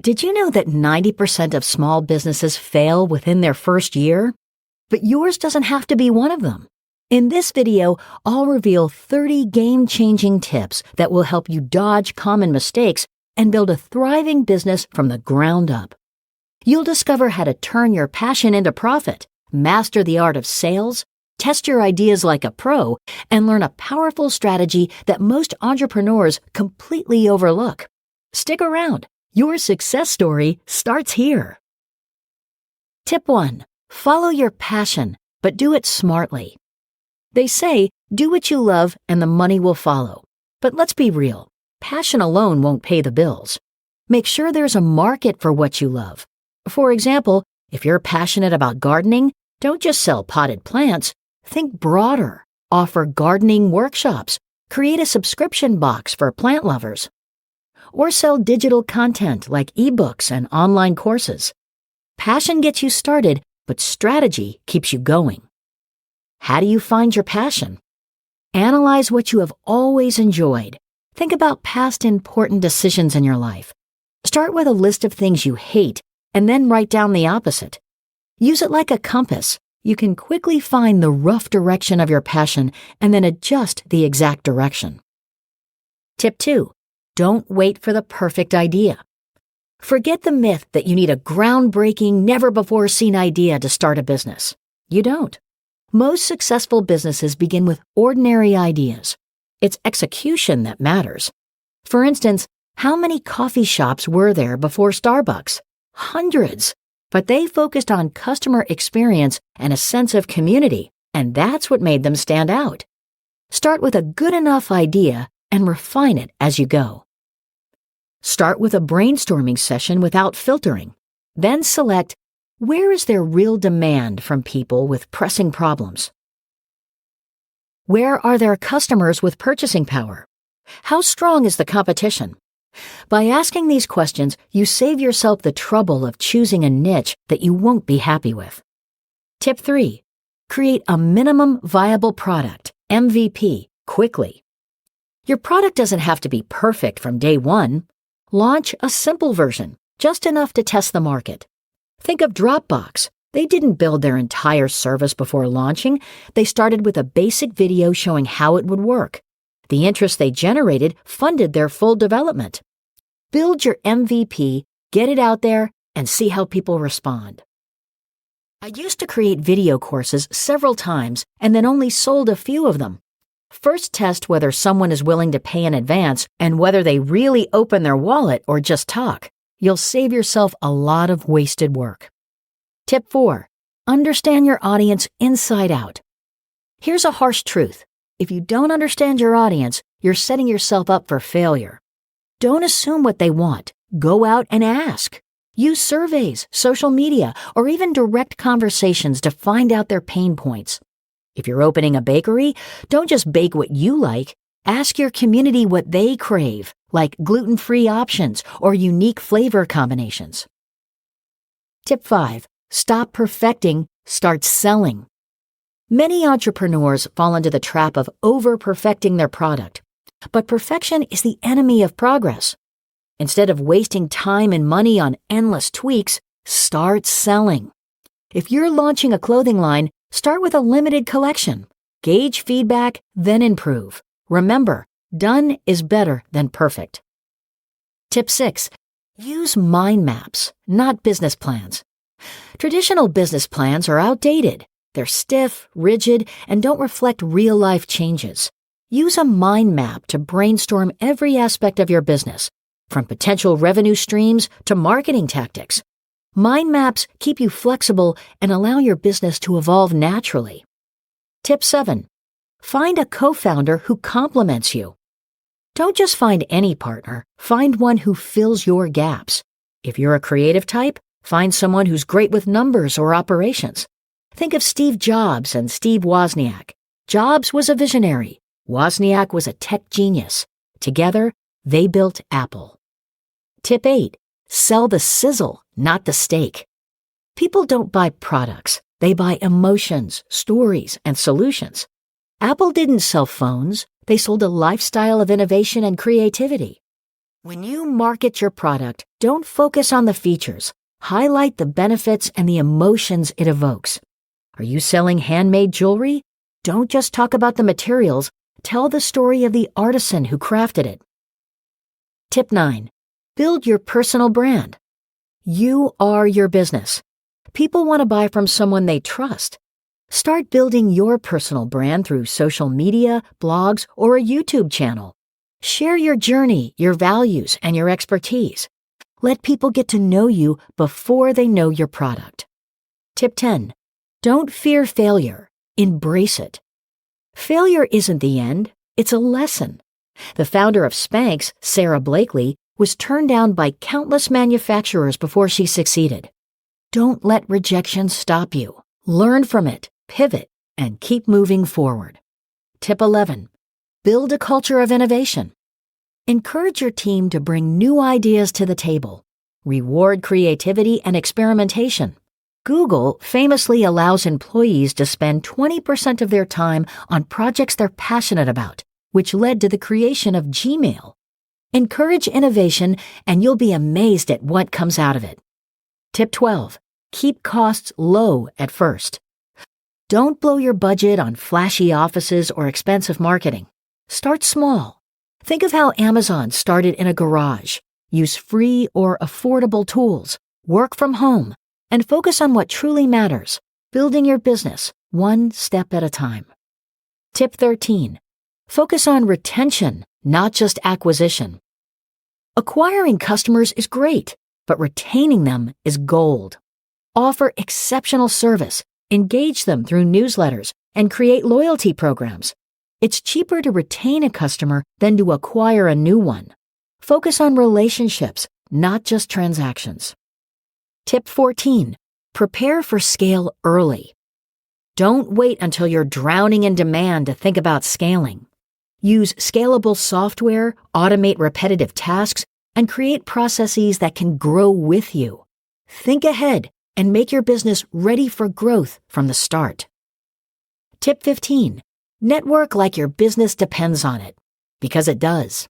Did you know that 90% of small businesses fail within their first year? But yours doesn't have to be one of them. In this video, I'll reveal 30 game-changing tips that will help you dodge common mistakes and build a thriving business from the ground up. You'll discover how to turn your passion into profit, master the art of sales, test your ideas like a pro, and learn a powerful strategy that most entrepreneurs completely overlook. Stick around. Your success story starts here. Tip 1. Follow your passion, but do it smartly. They say, do what you love and the money will follow. But let's be real. Passion alone won't pay the bills. Make sure there's a market for what you love. For example, if you're passionate about gardening, don't just sell potted plants. Think broader. Offer gardening workshops. Create a subscription box for plant lovers. Or sell digital content like ebooks and online courses. Passion gets you started, but strategy keeps you going. How do you find your passion? Analyze what you have always enjoyed. Think about past important decisions in your life. Start with a list of things you hate and then write down the opposite. Use it like a compass. You can quickly find the rough direction of your passion and then adjust the exact direction. Tip 2. Don't wait for the perfect idea. Forget the myth that you need a groundbreaking, never-before-seen idea to start a business. You don't. Most successful businesses begin with ordinary ideas. It's execution that matters. For instance, how many coffee shops were there before Starbucks? Hundreds. But they focused on customer experience and a sense of community, and that's what made them stand out. Start with a good enough idea and refine it as you go. Start with a brainstorming session without filtering. Then select, where is there real demand from people with pressing problems? Where are there customers with purchasing power? How strong is the competition? By asking these questions, you save yourself the trouble of choosing a niche that you won't be happy with. Tip 3. Create a minimum viable product, MVP, quickly. Your product doesn't have to be perfect from day one. Launch a simple version, just enough to test the market. Think of Dropbox. They didn't build their entire service before launching. They started with a basic video showing how it would work. The interest they generated funded their full development. Build your MVP, get it out there, and see how people respond. I used to create video courses several times and then only sold a few of them. First, test whether someone is willing to pay in advance and whether they really open their wallet or just talk. You'll save yourself a lot of wasted work. Tip 4. Understand your audience inside out. Here's a harsh truth. If you don't understand your audience, you're setting yourself up for failure. Don't assume what they want. Go out and ask. Use surveys, social media, or even direct conversations to find out their pain points. If you're opening a bakery, don't just bake what you like. Ask your community what they crave, like gluten-free options or unique flavor combinations. Tip 5. Stop perfecting, start selling. Many entrepreneurs fall into the trap of over-perfecting their product. But perfection is the enemy of progress. Instead of wasting time and money on endless tweaks, start selling. If you're launching a clothing line, start with a limited collection. Gauge feedback, then improve. Remember, done is better than perfect. Tip 6. Use mind maps, not business plans. Traditional business plans are outdated. They're stiff, rigid, and don't reflect real-life changes. Use a mind map to brainstorm every aspect of your business, from potential revenue streams to marketing tactics. Mind maps keep you flexible and allow your business to evolve naturally. Tip 7. Find a co-founder who complements you. Don't just find any partner, find one who fills your gaps. If you're a creative type, find someone who's great with numbers or operations. Think of Steve Jobs and Steve Wozniak. Jobs was a visionary. Wozniak was a tech genius. Together, they built Apple. Tip 8. Sell the sizzle, not the steak. People don't buy products. They buy emotions, stories, and solutions. Apple didn't sell phones. They sold a lifestyle of innovation and creativity. When you market your product, don't focus on the features. Highlight the benefits and the emotions it evokes. Are you selling handmade jewelry? Don't just talk about the materials. Tell the story of the artisan who crafted it. Tip 9. Build your personal brand. You are your business. People want to buy from someone they trust. Start building your personal brand through social media, blogs, or a YouTube channel. Share your journey, your values, and your expertise. Let people get to know you before they know your product. Tip 10. Don't fear failure. Embrace it. Failure isn't the end, it's a lesson. The founder of Spanx, Sarah Blakely, was turned down by countless manufacturers before she succeeded. Don't let rejection stop you. Learn from it, pivot, and keep moving forward. Tip 11. Build a culture of innovation. Encourage your team to bring new ideas to the table. Reward creativity and experimentation. Google famously allows employees to spend 20% of their time on projects they're passionate about, which led to the creation of Gmail. Encourage innovation, and you'll be amazed at what comes out of it. Tip 12. Keep costs low at first. Don't blow your budget on flashy offices or expensive marketing. Start small. Think of how Amazon started in a garage. Use free or affordable tools. Work from home. And focus on what truly matters, building your business one step at a time. Tip 13. Focus on retention, not just acquisition. Acquiring customers is great, but retaining them is gold. Offer exceptional service, engage them through newsletters, and create loyalty programs. It's cheaper to retain a customer than to acquire a new one. Focus on relationships, not just transactions. Tip 14. Prepare for scale early. Don't wait until you're drowning in demand to think about scaling. Use scalable software, automate repetitive tasks, and create processes that can grow with you. Think ahead and make your business ready for growth from the start. Tip 15. Network like your business depends on it, because it does.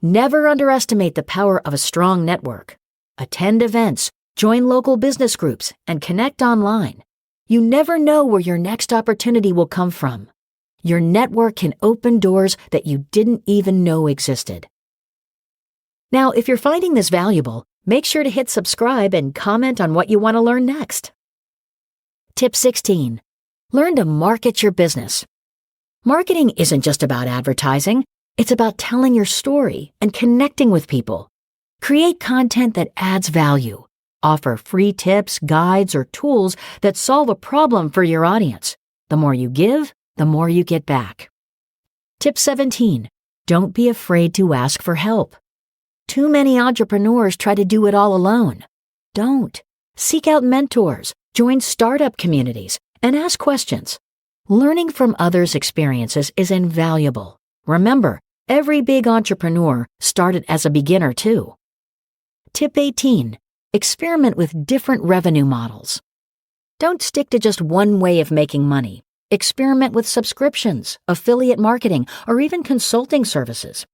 Never underestimate the power of a strong network. Attend events, join local business groups, and connect online. You never know where your next opportunity will come from. Your network can open doors that you didn't even know existed. Now, if you're finding this valuable, make sure to hit subscribe and comment on what you want to learn next. Tip 16. Learn to market your business. Marketing isn't just about advertising. It's about telling your story and connecting with people. Create content that adds value. Offer free tips, guides, or tools that solve a problem for your audience. The more you give, the more you get back. Tip 17. Don't be afraid to ask for help. Too many entrepreneurs try to do it all alone. Don't. Seek out mentors, join startup communities, and ask questions. Learning from others' experiences is invaluable. Remember, every big entrepreneur started as a beginner too. Tip 18. Experiment with different revenue models. Don't stick to just one way of making money. Experiment with subscriptions, affiliate marketing, or even consulting services.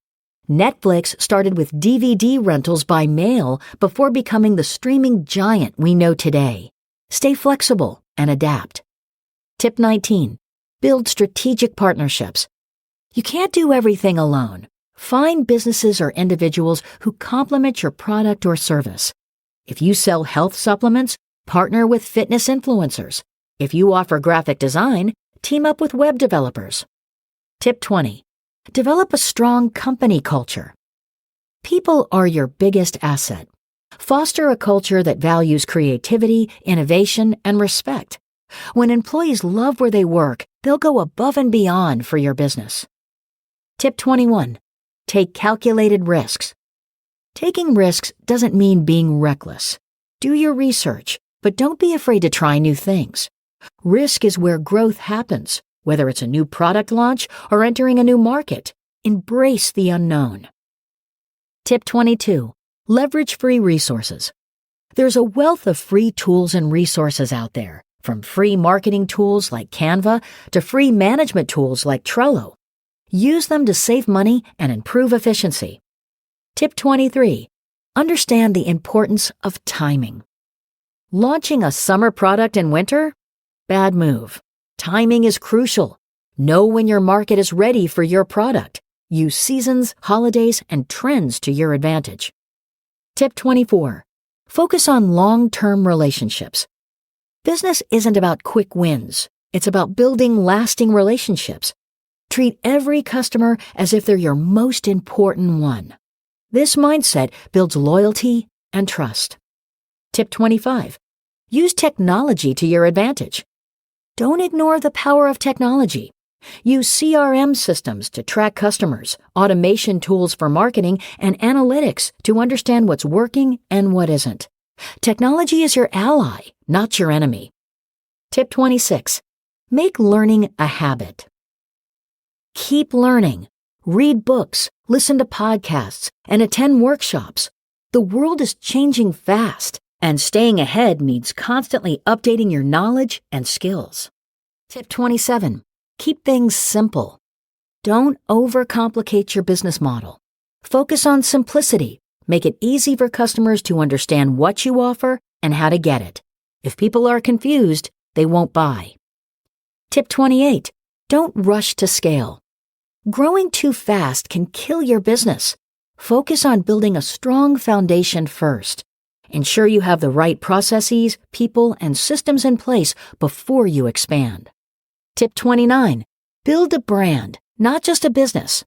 Netflix started with DVD rentals by mail before becoming the streaming giant we know today. Stay flexible and adapt. Tip 19. Build strategic partnerships. You can't do everything alone. Find businesses or individuals who complement your product or service. If you sell health supplements, partner with fitness influencers. If you offer graphic design, team up with web developers. Tip 20. Develop a strong company culture. People are your biggest asset. Foster a culture that values creativity, innovation, and respect. When employees love where they work, they'll go above and beyond for your business. Tip 21. Take calculated risks. Taking risks doesn't mean being reckless. Do your research, but don't be afraid to try new things. Risk is where growth happens, whether it's a new product launch or entering a new market. Embrace the unknown. Tip 22. Leverage free resources. There's a wealth of free tools and resources out there, from free marketing tools like Canva to free management tools like Trello. Use them to save money and improve efficiency. Tip 23. Understand the importance of timing. Launching a summer product in winter? Bad move. Timing is crucial. Know when your market is ready for your product. Use seasons, holidays, and trends to your advantage. Tip 24. Focus on long-term relationships. Business isn't about quick wins. It's about building lasting relationships. Treat every customer as if they're your most important one. This mindset builds loyalty and trust. Tip 25. Use technology to your advantage. Don't ignore the power of technology. Use CRM systems to track customers, automation tools for marketing, and analytics to understand what's working and what isn't. Technology is your ally, not your enemy. Tip 26. Make learning a habit. Keep learning. Read books, listen to podcasts, and attend workshops. The world is changing fast, and staying ahead means constantly updating your knowledge and skills. Tip 27. Keep things simple. Don't overcomplicate your business model. Focus on simplicity. Make it easy for customers to understand what you offer and how to get it. If people are confused, they won't buy. Tip 28. Don't rush to scale. Growing too fast can kill your business. Focus on building a strong foundation first. Ensure you have the right processes, people, and systems in place before you expand. Tip 29. Build a brand, not just a business.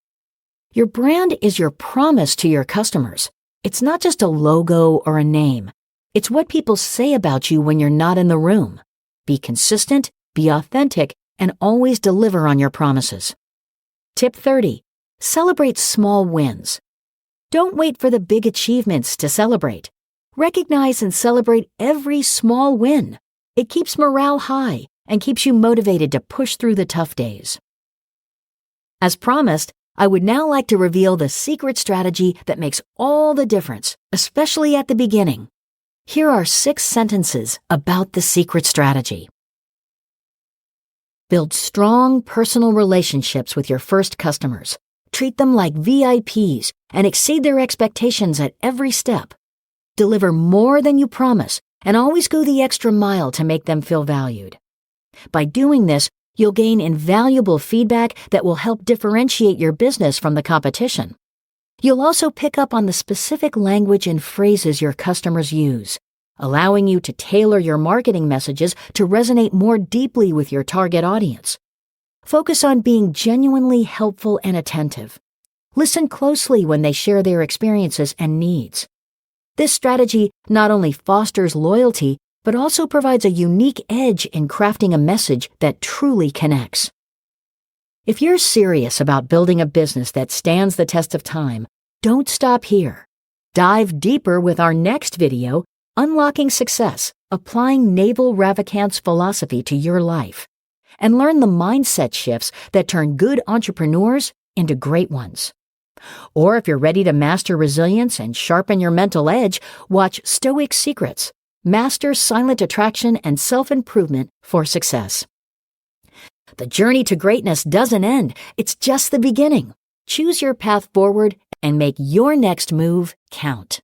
Your brand is your promise to your customers. It's not just a logo or a name. It's what people say about you when you're not in the room. Be consistent, be authentic, and always deliver on your promises. Tip 30. Celebrate small wins. Don't wait for the big achievements to celebrate. Recognize and celebrate every small win. It keeps morale high and keeps you motivated to push through the tough days. As promised, I would now like to reveal the secret strategy that makes all the difference, especially at the beginning. Here are 6 sentences about the secret strategy. Build strong personal relationships with your first customers. Treat them like VIPs and exceed their expectations at every step. Deliver more than you promise and always go the extra mile to make them feel valued. By doing this, you'll gain invaluable feedback that will help differentiate your business from the competition. You'll also pick up on the specific language and phrases your customers use, allowing you to tailor your marketing messages to resonate more deeply with your target audience. Focus on being genuinely helpful and attentive. Listen closely when they share their experiences and needs. This strategy not only fosters loyalty, but also provides a unique edge in crafting a message that truly connects. If you're serious about building a business that stands the test of time, don't stop here. Dive deeper with our next video, Unlocking Success, Applying Naval Ravikant's Philosophy to Your Life, and learn the mindset shifts that turn good entrepreneurs into great ones. Or if you're ready to master resilience and sharpen your mental edge, watch Stoic Secrets, Master Silent Attraction and Self-Improvement for Success. The journey to greatness doesn't end. It's just the beginning. Choose your path forward and make your next move count.